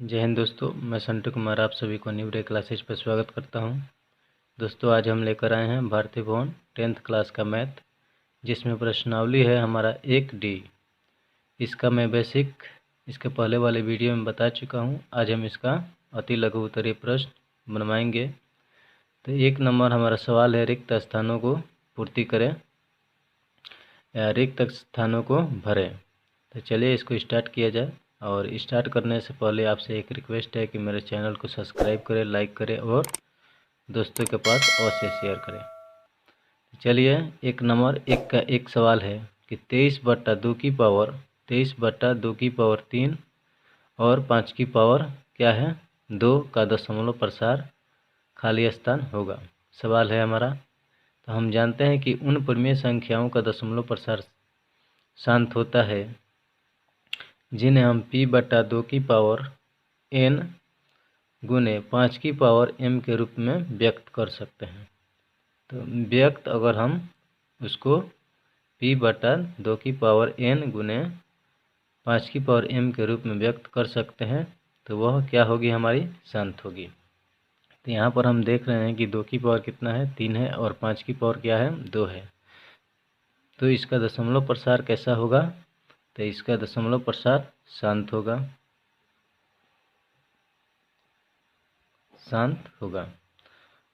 जय हिंद दोस्तों, मैं संटू कुमार आप सभी को न्यू डे क्लासेज पर स्वागत करता हूं। दोस्तों आज हम लेकर आए हैं भारतीय भवन 10th क्लास का मैथ, जिसमें प्रश्नावली है हमारा 1D। इसका मैं बेसिक इसके पहले वाले वीडियो में बता चुका हूं। आज हम इसका अति लघु उत्तरीय प्रश्न बनवाएंगे। तो 1 नंबर हमारा सवाल है, रिक्त स्थानों को पूर्ति करें या रिक्त स्थानों को भरें। तो चलिए इसको स्टार्ट किया जाए। और स्टार्ट करने से पहले आपसे एक रिक्वेस्ट है कि मेरे चैनल को सब्सक्राइब करें, लाइक करें और दोस्तों के पास अवश्य शेयर करें। चलिए 1 नंबर 1 का एक सवाल है कि 23/2 की पावर 23/2 की पावर 3 और 5 की पावर क्या है 2 का दशमलव प्रसार खाली स्थान होगा। सवाल है हमारा। तो हम जानते हैं कि उन परिमेय संख्याओं का दशमलव प्रसार शांत होता है जिन्हें हम p/2 की पावर n गुने 5 की पावर m के रूप में व्यक्त कर सकते हैं। तो व्यक्त अगर हम उसको p/2 की पावर n गुने 5 की पावर m के रूप में व्यक्त कर सकते हैं तो वह क्या होगी, हमारी शांत होगी। तो यहाँ पर हम देख रहे हैं कि 2 की पावर कितना है 3 है और 5 की पावर क्या है 2 है। तो इसका दशमलव प्रसार कैसा होगा, तो इसका दशमलव प्रसार शांत होगा, शांत होगा।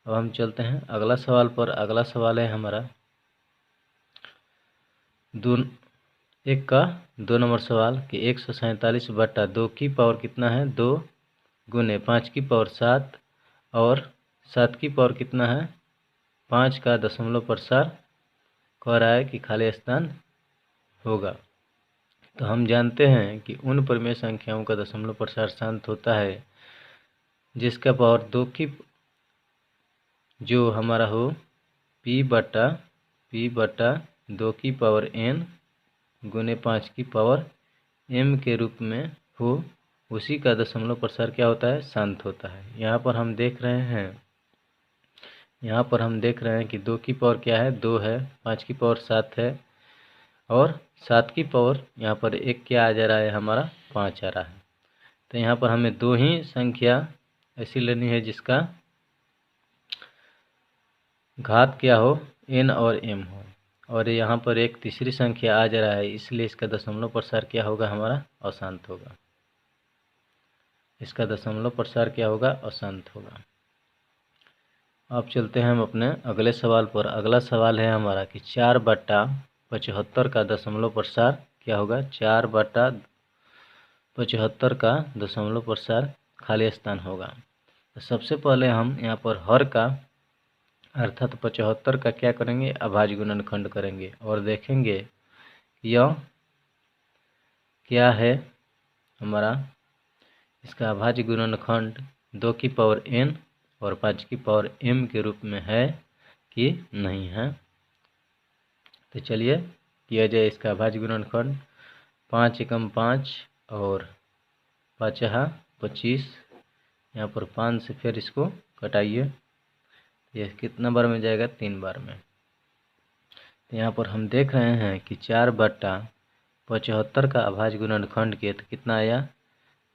अब हम चलते हैं अगला सवाल पर। अगला सवाल है हमारा 2 नंबर सवाल कि 147/2 की पावर कितना है 2 गुने 5 की पावर 7 और 7 की पावर कितना है 5 का दशमलव प्रसार कह रहा है कि खाली स्थान होगा। तो हम जानते हैं कि उन परिमेय संख्याओं का दशमलव प्रसार शांत होता है जिसका पावर 2 की जो हमारा हो p/2 की पावर n गुने 5 की पावर m के रूप में हो, उसी का दशमलव प्रसार क्या होता है शांत होता है। यहाँ पर हम देख रहे हैं कि 2 की पावर क्या है 2 है, 5 की पावर 7 है और 7 की पावर यहाँ पर एक क्या आ जा रहा है हमारा 5 आ रहा है। तो यहाँ पर हमें 2 ही संख्या ऐसी लेनी है जिसका घात क्या हो n और m हो, और यहाँ पर एक तीसरी संख्या आ जा रहा है, इसलिए इसका दशमलव प्रसार क्या होगा हमारा अशांत होगा। इसका दशमलव प्रसार क्या होगा अशांत होगा। अब चलते हैं हम अपने अगले सवाल पर। अगला सवाल है हमारा कि 4/75 का दशमलव प्रसार क्या होगा 4/75 का दशमलव प्रसार खाली स्थान होगा। तो सबसे पहले हम यहाँ पर हर का अर्थात 75 का क्या करेंगे अभाज्य गुणनखंड करेंगे और देखेंगे यह क्या है हमारा, इसका अभाज्य गुणनखंड 2 की पावर n और 5 की पावर m के रूप में है कि नहीं है। तो चलिए किया जाए इसका अभाज्य गुणनखंड। 5 एकम 5 और 5 25, यहाँ पर 5 से फिर इसको कटाइए, यह कितना बार में जाएगा 3 बार में। तो यहाँ पर हम देख रहे हैं कि 4/75 का अभाज्य गुणनखंड किए तो कितना आया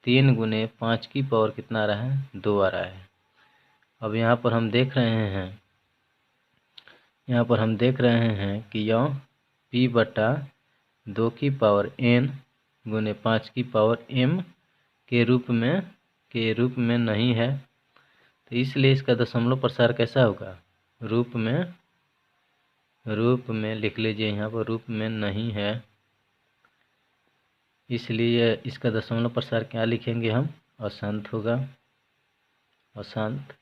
3 गुने 5 की पावर कितना आ रहा है 2 आ रहा है। अब यहाँ पर हम देख रहे हैं कि यह p/2 की पावर n गुने 5 की पावर m के रूप में नहीं है। तो इसलिए इसका दशमलव प्रसार कैसा होगा रूप में लिख लीजिए, यहाँ पर रूप में नहीं है, इसलिए इसका दशमलव प्रसार क्या लिखेंगे हम अशांत होगा, अशांत।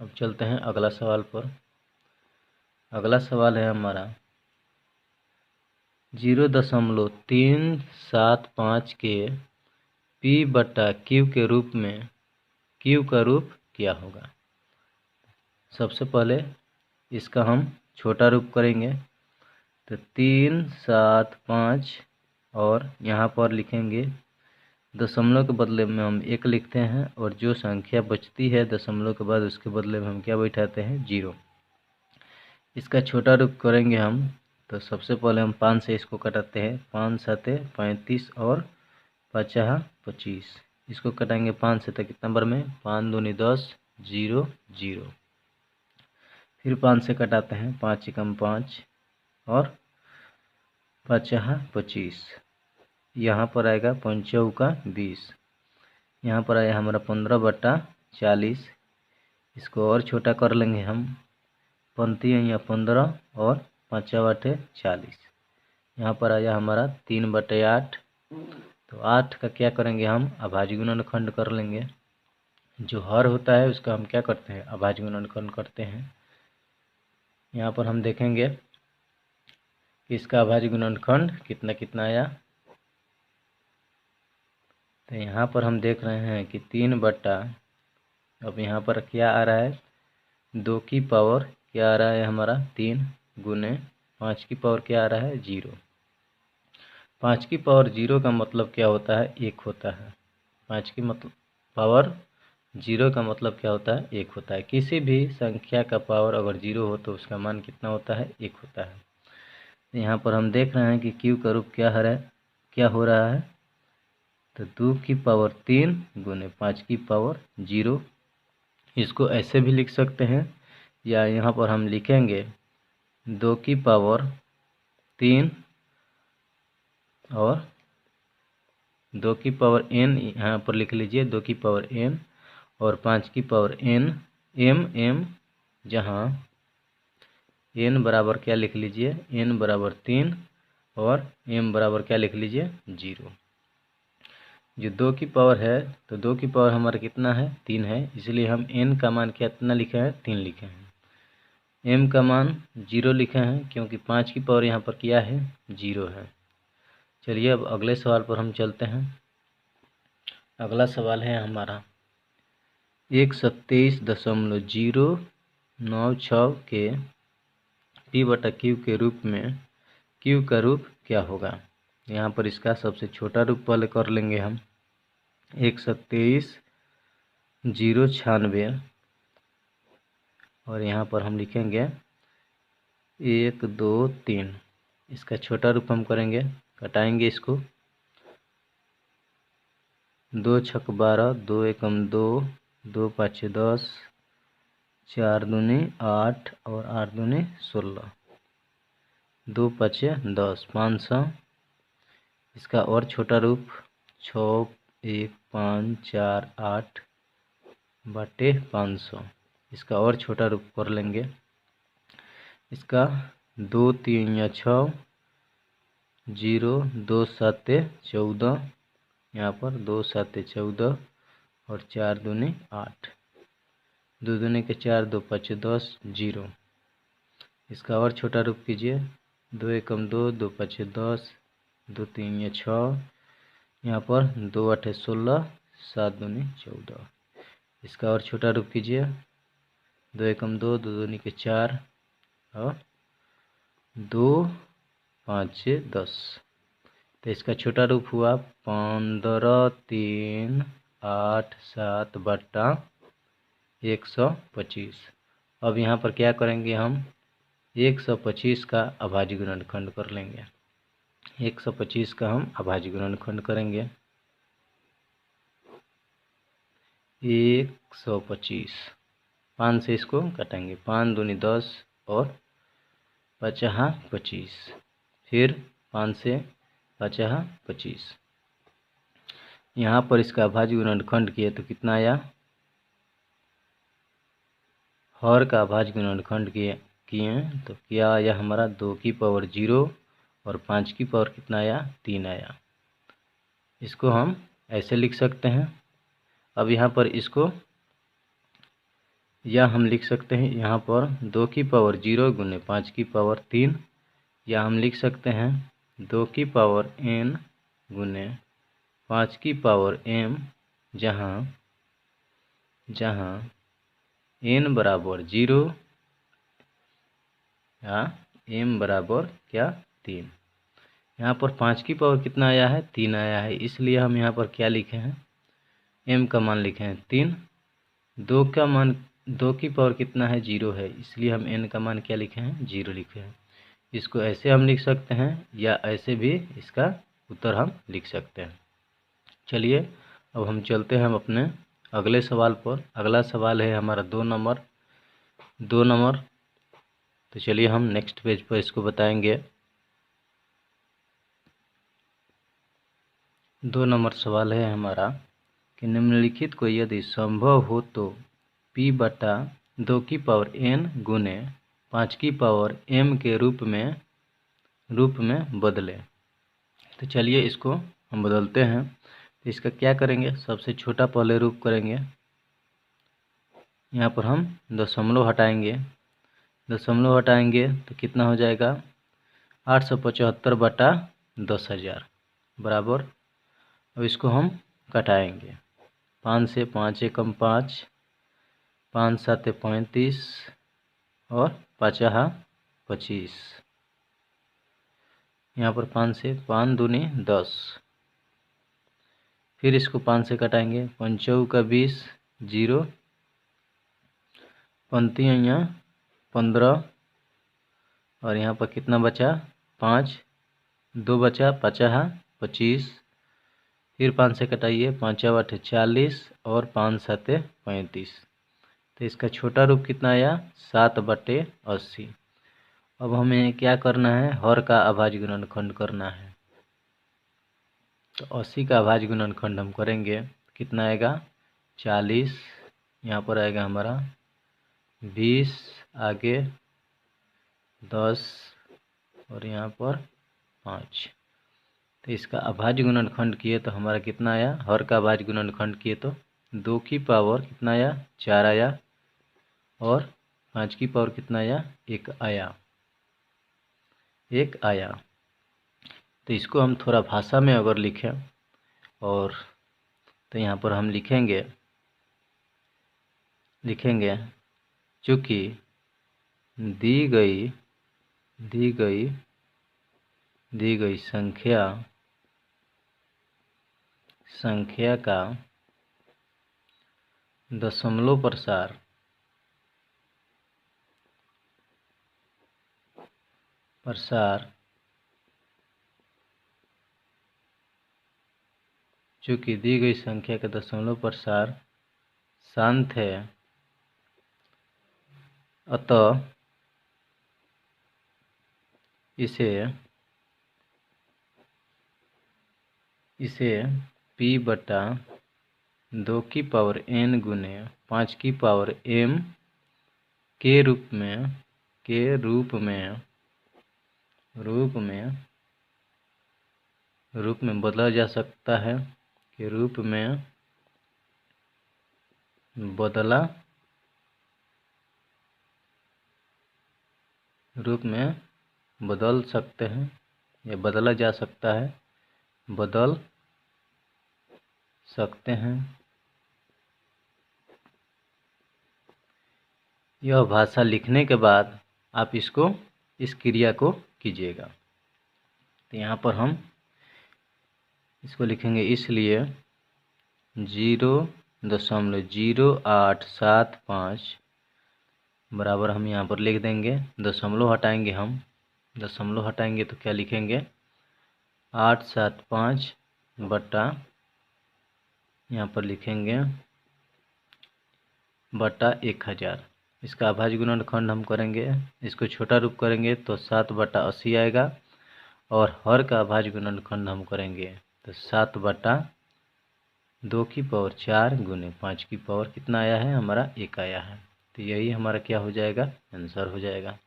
अब चलते हैं अगला सवाल पर। अगला सवाल है हमारा 0.375 के p/q के रूप में q का रूप क्या होगा। सबसे पहले इसका हम छोटा रूप करेंगे, तो 375 और यहाँ पर लिखेंगे दशमलव के बदले में हम 1 लिखते हैं और जो संख्या बचती है दशमलव के बाद उसके बदले में हम क्या बैठाते हैं 0। इसका छोटा रूप करेंगे हम, तो सबसे पहले हम 5 से इसको कटाते हैं, 5 7 35 और 5 25। इसको कटाएंगे 5 से तो कितना नंबर में 5 दूनी 10 0 0। फिर 5 से कटाते हैं 5 एकम 5 और 5 25। यहाँ पर आएगा 5 चौका 20। यहाँ पर आया हमारा 15/40। इसको और छोटा कर लेंगे हम, पंक्ति या 15 और 5 बटे 40। यहाँ पर आया हमारा 3/8। तो 8 का क्या करेंगे हम अभाज्य गुणनखंड कर लेंगे। जो हर होता है उसका हम क्या करते हैं अभाज्य गुणनखंड करते हैं। यहाँ पर हम देखेंगे कि इसका अभाज्य गुणनखंड कितना कितना आया। तो यहाँ पर हम देख रहे हैं कि 3 बटा, अब यहाँ पर क्या आ रहा है 2 की पावर क्या आ रहा है हमारा 3 गुने 5 की पावर क्या आ रहा है 0। 5 की पावर 0 का मतलब क्या होता है 1 होता है। 5 की पावर 0 का मतलब क्या होता है 1 होता है। किसी भी संख्या का पावर अगर 0 हो तो उसका मान कितना होता है 1 होता है। यहाँ पर हम देख रहे हैं कि क्यू का रूप क्या हो रहा है। तो 2 की पावर 3 गुने 5 की पावर 0। इसको ऐसे भी लिख सकते हैं या यहाँ पर हम लिखेंगे 2 की पावर 3 और 2 की पावर n, यहाँ पर लिख लीजिए 2 की पावर n और 5 की पावर n m, जहाँ n बराबर क्या लिख लीजिए n बराबर 3 और m बराबर क्या लिख लीजिए 0। जो 2 की पावर है तो 2 की पावर हमारा कितना है 3 है, इसलिए हम n का मान कितना लिखे हैं 3 लिखे हैं। m का मान 0 लिखे हैं क्योंकि 5 की पावर यहाँ पर क्या है 0 है। चलिए अब अगले सवाल पर हम चलते हैं। अगला सवाल है हमारा 127.096 के p/q के रूप में q का रूप क्या होगा। यहाँ पर इसका सबसे छोटा रूप पहले कर लेंगे हम 127.096 और यहाँ पर हम लिखेंगे 1 2 3। इसका छोटा रूप हम करेंगे, कटाएंगे इसको 2 छक 12 2 एकम 2 2 पाँचे 10 4 दूनी 8 और 8 दूनी 16 2 पाँचे 10 500। इसका और छोटा रूप 6 1 5 4 8 बटे 500। इसका और छोटा रूप कर लेंगे। इसका 2 3 या 6 0 2 7 14। यहाँ पर 2 7 14 और 4 दूनी 8 2 दूनी के 4 2 5 10 0। इसका और छोटा रूप कीजिए 2 एकम 2 2 5 10 2 3 या 6। यहाँ पर 2 8 16 7 दूनी 14। इसका और छोटा रूप कीजिए 2 एकम 2 2 दूनी के 4 और 2 5 10। तो इसका छोटा रूप हुआ 15 3 8 7 बटा 125। अब यहाँ पर क्या करेंगे हम 125 का अभाज्य गुणनखंड कर लेंगे। 125 का हम अभाज्य गुणनखंड करेंगे 125। 5 से इसको काटेंगे 5 दूनी 10 और 5 25। फिर 5 से 5 25। यहाँ पर इसका अभाज्य गुणनखंड किए तो कितना आया, हर का अभाज्य गुणनखंड किए तो क्या आया हमारा 2 की पावर 0 और 5 की पावर कितना आया 3 आया। इसको हम ऐसे लिख सकते हैं। अब यहाँ पर इसको या हम लिख सकते हैं यहाँ पर 2 की पावर 0 गुने 5 की पावर 3, या हम लिख सकते हैं 2 की पावर n गुने 5 की पावर m, जहाँ n बराबर 0 या m बराबर क्या 3। यहाँ पर 5 की पावर कितना आया है 3 आया है, इसलिए हम यहाँ पर क्या लिखे हैं m का मान लिखे हैं 3। 2 की पावर कितना है 0 है, इसलिए हम n का मान क्या लिखे हैं 0 लिखे हैं। इसको ऐसे हम लिख सकते हैं या ऐसे भी इसका उत्तर हम लिख सकते हैं। चलिए अब हम चलते हैं हम अपने अगले सवाल पर। अगला सवाल है हमारा 2 नंबर। तो चलिए हम नेक्स्ट पेज पर इसको बताएंगे। 2 नंबर सवाल है हमारा कि निम्नलिखित को यदि संभव हो तो p/2n गुने 5m के रूप में बदलें। तो चलिए इसको हम बदलते हैं। तो इसका क्या करेंगे, सबसे छोटा पहले रूप करेंगे। यहाँ पर हम दशमलव हटाएंगे तो कितना हो जाएगा 875/10,000 बराबर। अब इसको हम घटाएंगे 5 से 5 एकम 5, 5 साते 35 और 5 25। यहाँ पर 5 से 5 दूनी 10। फिर इसको 5 से कटाएंगे 5 चौका 20, 0 पंक्ति यहाँ 15 और यहाँ पर कितना बचा 5, 2 बचा 5 25। फिर 5 से कटाइए 5 8 40 और 5 7 35। तो इसका छोटा रूप कितना आया 7/80। अब हमें क्या करना है, हर का अभाज्य गुणनखंड करना है। तो 80 का अभाज्य गुणनखंड हम करेंगे, कितना आएगा 40। यहाँ पर आएगा हमारा 20, आगे 10 और यहाँ पर 5। तो इसका अभाज्य गुणनखंड किए तो हमारा कितना आया, हर का अभाज्य गुणनखंड किए तो 2 की पावर कितना आया 4 आया और 5 की पावर कितना आया 1 आया। तो इसको हम थोड़ा भाषा में अगर लिखें और तो यहाँ पर हम लिखेंगे चूँकि दी गई संख्या का दशमलव प्रसार चूँकि दी गई संख्या का दशमलव प्रसार शांत है, अतः इसे p/2n गुने 5m के रूप में बदला जा सकता है, के रूप में बदल सकते हैं या बदला जा सकता है, बदल सकते हैं। यह भाषा लिखने के बाद आप इस क्रिया को कीजिएगा। तो यहाँ पर हम इसको लिखेंगे, इसलिए 0.0875 बराबर हम यहाँ पर लिख देंगे। दशमलव हटाएंगे तो क्या लिखेंगे 875 बटा यहाँ पर लिखेंगे बटा 1000। इसका अभाज्य गुणनखंड हम करेंगे, इसको छोटा रूप करेंगे तो 7/80 आएगा और हर का अभाज्य गुणनखंड हम करेंगे तो 7/2 की पावर 4 गुने 5 की पावर कितना आया है हमारा 1 आया है। तो यही हमारा क्या हो जाएगा, आंसर हो जाएगा।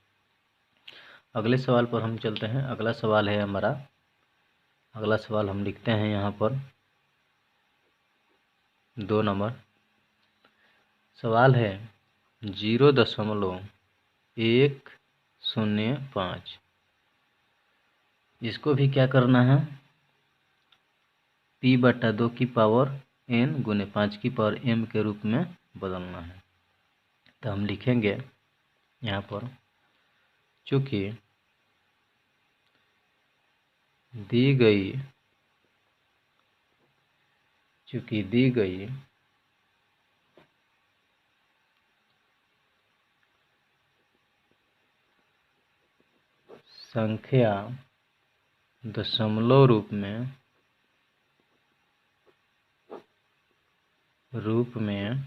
अगले सवाल पर हम चलते हैं। अगला सवाल है हमारा, अगला सवाल हम लिखते हैं यहाँ पर 2 नंबर सवाल है 0.105। इसको भी क्या करना है p/2 की पावर n गुने 5 की पावर m के रूप में बदलना है। तो हम लिखेंगे यहाँ पर चूँकि दी गई संख्या दशमलव रूप में रूप में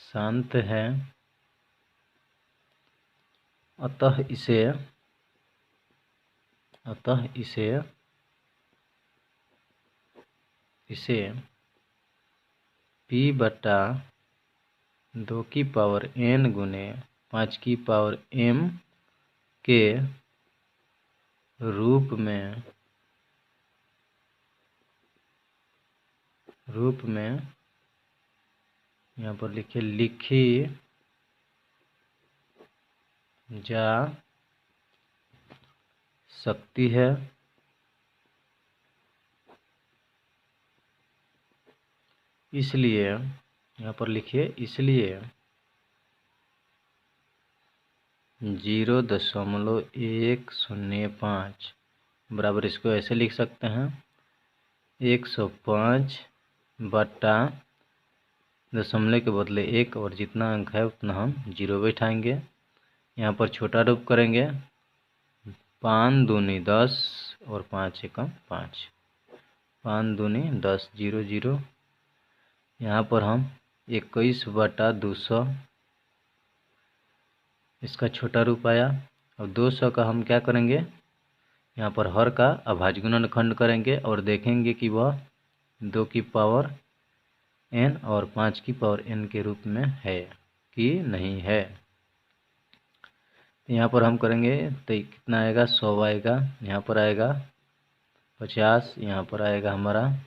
शांत है, अतः इसे p/2n गुने 5m के रूप में यहाँ पर लिखी जा सकती है। इसलिए यहाँ पर लिखिए, इसलिए 0.105 बराबर, इसको ऐसे लिख सकते हैं 105 बटा दशमलव के बदले 1 और जितना अंक है उतना हम 0 बैठाएंगे। यहाँ पर छोटा रूप करेंगे, 5 दूनी 10 और 5 एकम 5, 5 दूनी 10, 0 0। यहाँ पर हम 21/200 इसका छोटा रूप आया। अब 200 का हम क्या करेंगे, यहाँ पर हर का अभाज्य गुणनखंड करेंगे और देखेंगे कि वह 2 की पावर n और 5 की पावर n के रूप में है कि नहीं है। यहाँ पर हम करेंगे तो कितना आएगा, 100 आएगा, यहाँ पर आएगा 50, यहाँ पर आएगा हमारा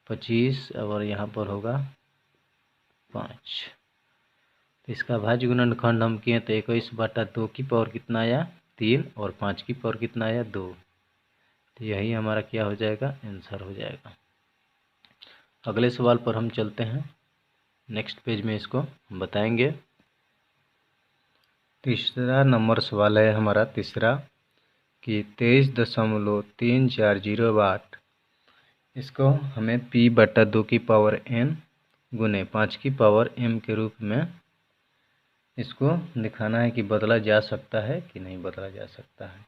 25 और यहाँ पर होगा 5। तो इसका भाज्य गुणनखंड हम किए तो 21/2 की पावर कितना आया, 3 और 5 की पावर कितना आया, 2। तो यही हमारा क्या हो जाएगा, आंसर हो जाएगा। अगले सवाल पर हम चलते हैं, नेक्स्ट पेज में इसको बताएंगे। तीसरा नंबर सवाल है हमारा तीसरा कि 23.3408 इसको हमें p/2 की पावर n गुने 5 की पावर m के रूप में इसको दिखाना है कि बदला जा सकता है कि नहीं बदला जा सकता है।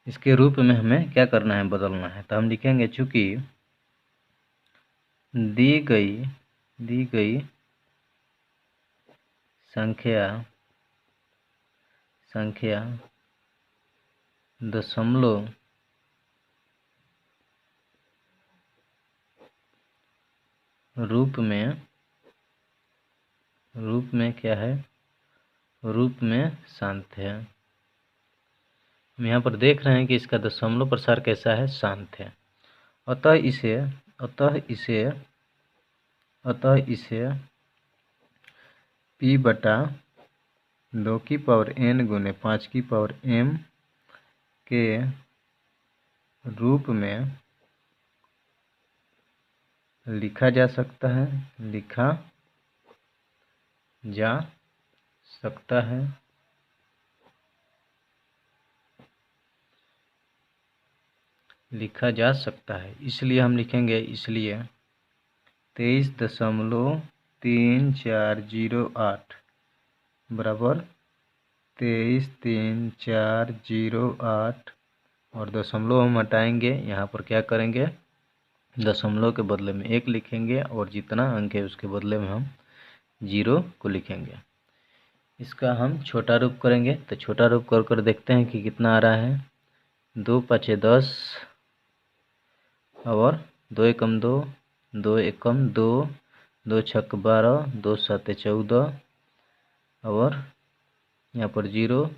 इसके रूप में हमें क्या करना है, बदलना है। तो हम लिखेंगे चूँकि दी गई संख्या दशमलव रूप में क्या है, रूप में शांत है। हम यहाँ पर देख रहे हैं कि इसका दशमलव प्रसार कैसा है, शांत है। अतः इसे p/2 की पावर n गुने 5 की पावर m के रूप में लिखा जा सकता है, लिखा जा सकता है। इसलिए हम लिखेंगे, इसलिए 23.3408 बराबर 23.3408 और दशमलव हम हटाएंगे। यहाँ पर क्या करेंगे, दशमलव के बदले में 1 लिखेंगे और जितना अंक है उसके बदले में हम 0 को लिखेंगे। इसका हम छोटा रूप करेंगे, तो छोटा रूप कर देखते हैं कि कितना आ रहा है। 2 5 10 और 2 एकम 2, 2 एकम 2, 2 छक 12, 2 7 14 और यहाँ पर 0,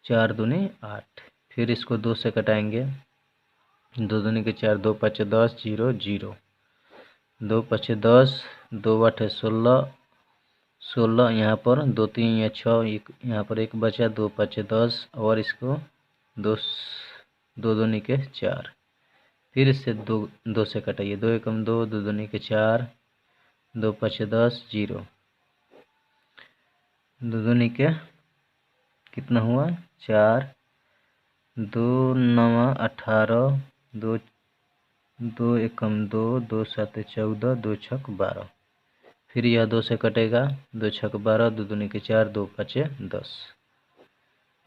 4 दूनी 8। फिर इसको 2 से कटाएंगे, 2 दूनी के 4, 2 5 10, 0 0, 2 5 10, 2 8 16, 16 यहाँ पर 2 3 या 6, यहाँ पर 1 बचा, 2 5 10 और इसको 2 दूनी के 4। फिर इससे 2 से कटाइए, 2 एकम 2, 2 दूनी के 4, 2 5 10, 0, 2 दूनी के कितना हुआ, 4, 2 9 18, 2 एकम 2, 2 7 14, 2 छक 12। फिर यह 2 से कटेगा, 2 छक 12, 2 दूनी के 4, 2 5 10।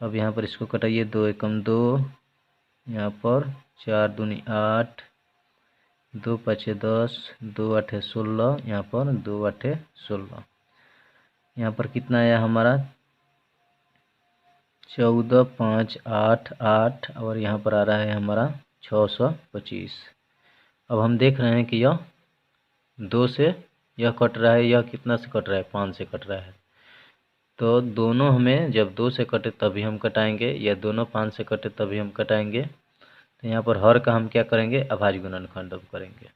अब यहाँ पर इसको कटाइए, 2 एकम 2, यहाँ पर 4 दूनी 8, 2 5 10, 2 8 16, यहाँ पर 2 8 16। यहाँ पर कितना आया हमारा 14 5 8 8, और यहाँ पर आ रहा है हमारा 625। अब हम देख रहे हैं कि यह 2 से यह कट रहा है, यह कितना से कट रहा है 5 से कट रहा है। तो दोनों हमें जब 2 से कटे तभी हम कटाएंगे, या दोनों 5 से कटे तभी हम कटाएंगे। तो यहाँ पर हर का हम क्या करेंगे, अभाज्य गुणनखंड अब करेंगे।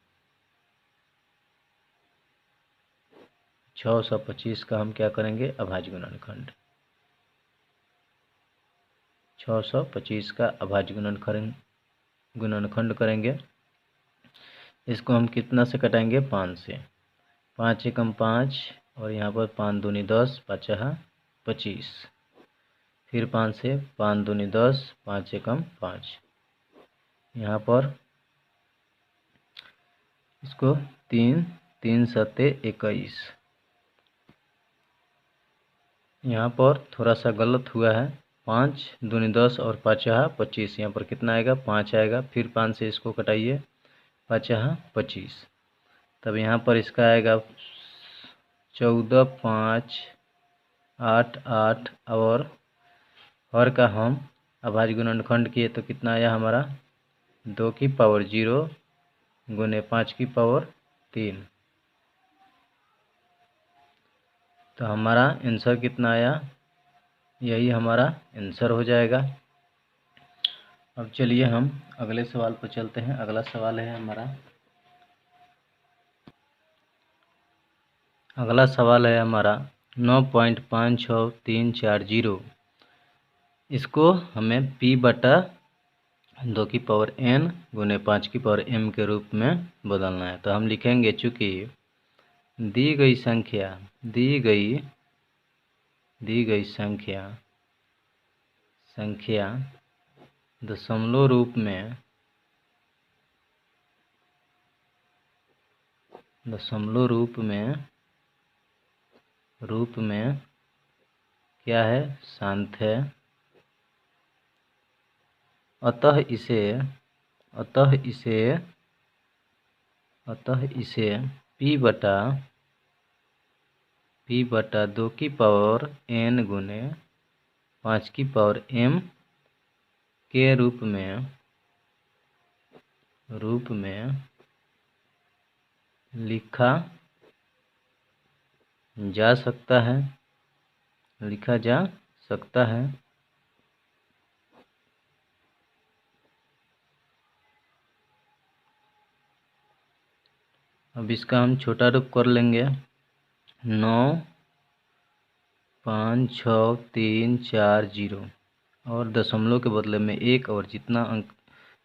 625 का हम क्या करेंगे, अभाज्य गुणनखंड। 625 का अभाज्य गुणनखंड करेंगे। इसको हम कितना से कटाएंगे, 5 से। 5 एकम 5, और यहाँ पर 5 दूनी 10, 5 25। फिर 5 से, 5 दूनी 10, 5 एकम 5। यहाँ पर इसको 3 3 सत्ते 21। यहाँ पर थोड़ा सा गलत हुआ है, 5 दूनी 10 और 5 25। यहाँ पर कितना आएगा, 5 आएगा। फिर 5 से इसको कटाइए, 5 25। तब यहाँ पर इसका आएगा 14 5 8 8, और हर का हम अभाज्य गुणनखंड किए तो कितना आया हमारा 2 की पावर 0 गुने 5 की पावर 3। तो हमारा आंसर कितना आया, यही हमारा आंसर हो जाएगा। अब चलिए हम अगले सवाल पर चलते हैं। अगला सवाल है हमारा, अगला सवाल है हमारा 9.56340। इसको हमें p बटा 2 की पावर n गुने 5 की पावर m के रूप में बदलना है। तो हम लिखेंगे, चूँकि दी गई संख्या दशमलव रूप में क्या है, शांत है, अतः इसे p बटा 2 की पावर n गुने 5 की पावर m के रूप में लिखा जा सकता है। अब इसका हम छोटा रूप कर लेंगे, 9 5 6 3 4 0, और दशमलव के बदले में 1, और जितना अंक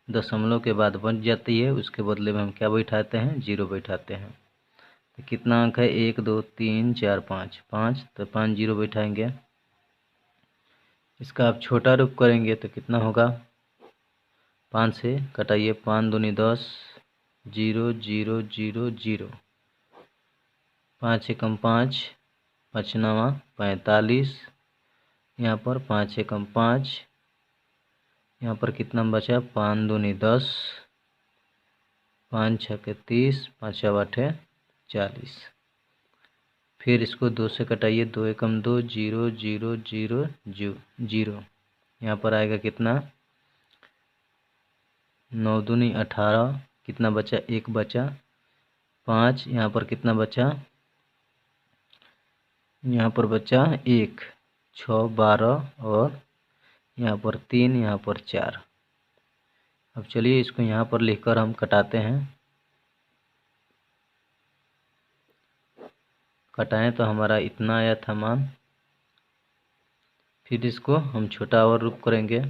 दशमलव के बाद बन जाती है उसके बदले में हम क्या बैठाते हैं, 0 बैठाते हैं। तो कितना अंक है, 1 2 3 4 5, 5, तो 5 0 बैठाएंगे। इसका आप छोटा रूप करेंगे तो कितना होगा, 5 से कटाइए, 5 दूनी 10, 0 0 0 0, 5 एकम 5, 5 9 45। यहाँ पर 5 एकम 5, यहाँ पर कितना बचा, 5 दूनी 10, 5 6 30, 5 8 40। फिर इसको 2 से कटाइए, 2 एकम 2, 0 0 0 0। यहाँ पर आएगा कितना, 9 दूनी 18, कितना बचा, 1 बचा। 5, यहाँ पर कितना बचा, यहाँ पर बचा 1, 6 12, और यहाँ पर 3, यहाँ पर 4। अब चलिए इसको यहाँ पर लिखकर हम कटाते हैं। कटाएं तो हमारा इतना आया था मान। फिर इसको हम छोटा और रूप करेंगे,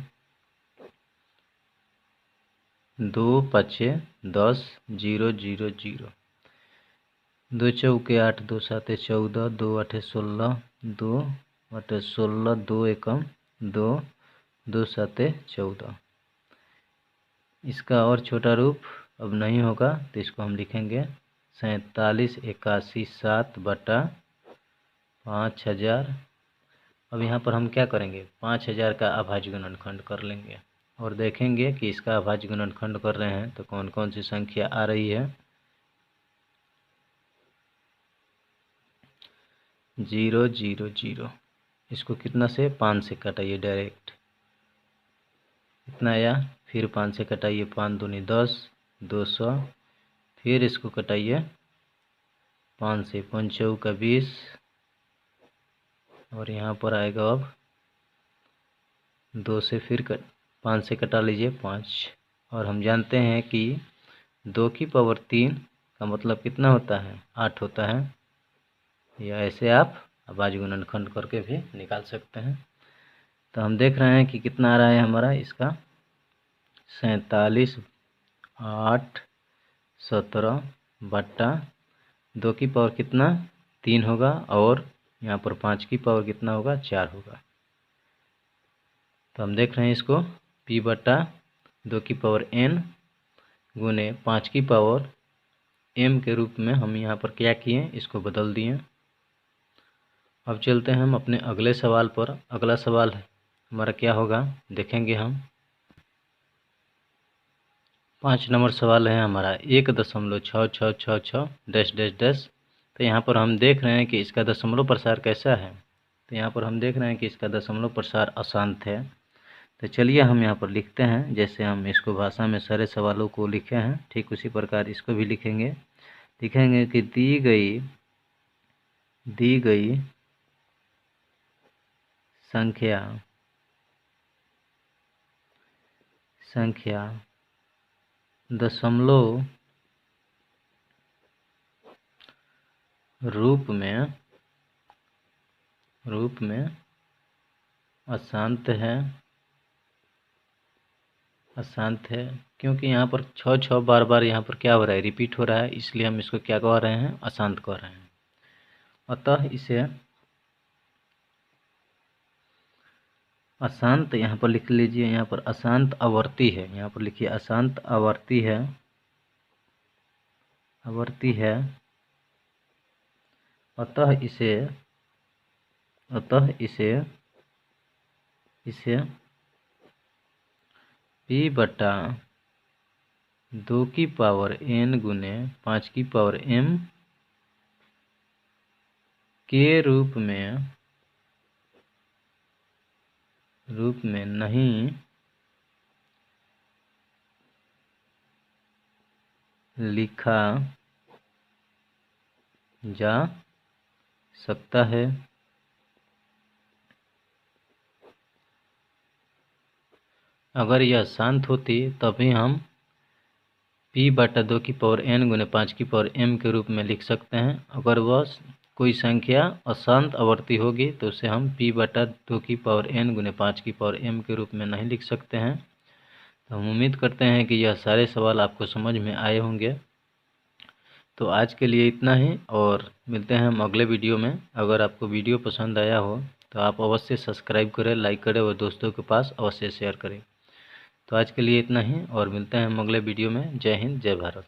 2 5 10 0 0 0, 2 चौके 8, 2 7 14, 2 8 16, 2 8 16, 2 एकम 2, 2 7 14। इसका और छोटा रूप अब नहीं होगा, तो इसको हम लिखेंगे 47 81 7 बटा 5000। अब यहाँ पर हम क्या करेंगे, 5000 का अभाज्य गुणनखंड कर लेंगे। और देखेंगे कि इसका अभाज्य गुणनखंड कर रहे हैं तो कौन कौन सी संख्या आ रही है। 0 0 0, इसको कितना से 5 से कटाइए डायरेक्ट, इतना आया। फिर 5 से कटाइए, 5 दूनी 10, 200। फिर इसको कटाइए 5 से, 5 चौका 20, और यहाँ पर आएगा अब 2 से, फिर 5 से कटा लीजिए 5। और हम जानते हैं कि 2 की पावर 3 का मतलब कितना होता है, 8 होता है। या ऐसे आप अभाज्य गुणनखंड करके भी निकाल सकते हैं। तो हम देख रहे हैं कि कितना आ रहा है हमारा इसका, 47 8 17 बट्टा 2 की पावर कितना 3 होगा, और यहाँ पर 5 की पावर कितना होगा 4 होगा। तो हम देख रहे हैं इसको p बट्टा 2 की पावर n गुने 5 की पावर m के रूप में हम यहाँ पर क्या किए, इसको बदल दिए। अब चलते हैं हम अपने अगले सवाल पर। अगला सवाल हमारा क्या होगा देखेंगे हम। 5 नंबर सवाल है हमारा 1.6666 डैश डैश डैश। तो यहाँ पर हम देख रहे हैं कि इसका दशमलव प्रसार कैसा है। तो यहाँ पर हम देख रहे हैं कि इसका दशमलव प्रसार अशांत है। तो चलिए हम यहाँ पर लिखते हैं, जैसे हम इसको भाषा में सारे सवालों को लिखे हैं ठीक उसी प्रकार इसको भी लिखेंगे। लिखेंगे कि दी गई संख्या दशमलव रूप में अशांत है, क्योंकि यहाँ पर 6 बार यहाँ पर क्या हो रहा है, रिपीट हो रहा है, इसलिए हम इसको क्या कह रहे हैं, अशांत कह रहे हैं। अतः इसे अशांत यहाँ पर लिख लीजिए, यहाँ पर अशांत आवर्ती है, यहाँ पर लिखिए अशांत आवर्ती है। अतः इसे p बटा 2 की पावर n गुने 5 की पावर m के रूप में नहीं लिखा जा सकता है। अगर यह शांत होती तभी हम p बटा 2 की पावर n गुने 5 की पावर m के रूप में लिख सकते हैं। अगर वह कोई संख्या अशांत आवर्ती होगी तो उसे हम p बटा 2 की पावर n गुने 5 की पावर m के रूप में नहीं लिख सकते हैं। तो हम उम्मीद करते हैं कि यह सारे सवाल आपको समझ में आए होंगे। तो आज के लिए इतना ही, और मिलते हैं हम अगले वीडियो में। अगर आपको वीडियो पसंद आया हो तो आप अवश्य सब्सक्राइब करें, लाइक करें और दोस्तों के पास अवश्य शेयर करें। तो आज के लिए इतना ही, और मिलते हैं हम अगले वीडियो में। जय हिंद, जय भारत।